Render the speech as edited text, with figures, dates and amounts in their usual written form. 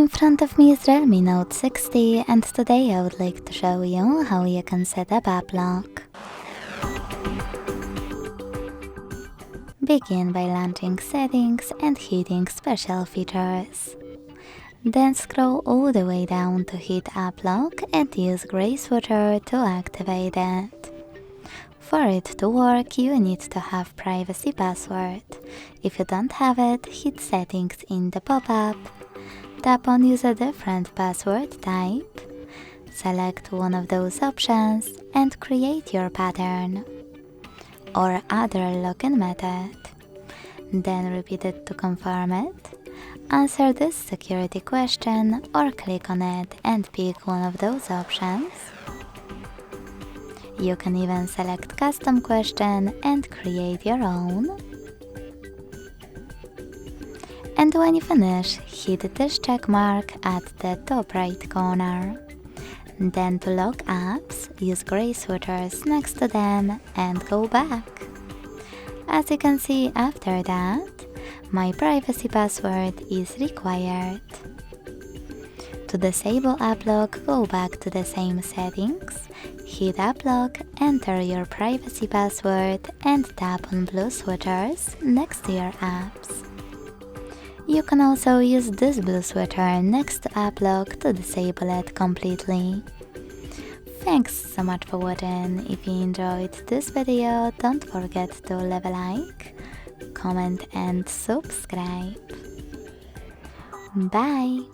In front of me is Realme Note 60 and today I would like to show you how you can set up app lock. Begin by launching settings and hitting special features. Then scroll all the way down to hit app lock and use gray switcher to activate it. For it to work, you need to have privacy password. If you don't have it, hit settings in the pop-up. Tap on use a different password type. Select one of those options and create your pattern or other login method. Then repeat it to confirm it. Answer this security question or click on it and pick one of those options. You can even select custom question and create your own. And when you finish, hit this check mark at the top right corner. Then to lock apps, use gray switchers next to them and go back. As you can see after that, my privacy password is required. To disable app lock, go back to the same settings, hit app lock, enter your privacy password and tap on blue switchers next to your apps. You can also use this blue switcher next to app lock to disable it completely. Thanks so much for watching. If you enjoyed this video, don't forget to leave a like, comment and subscribe. Bye!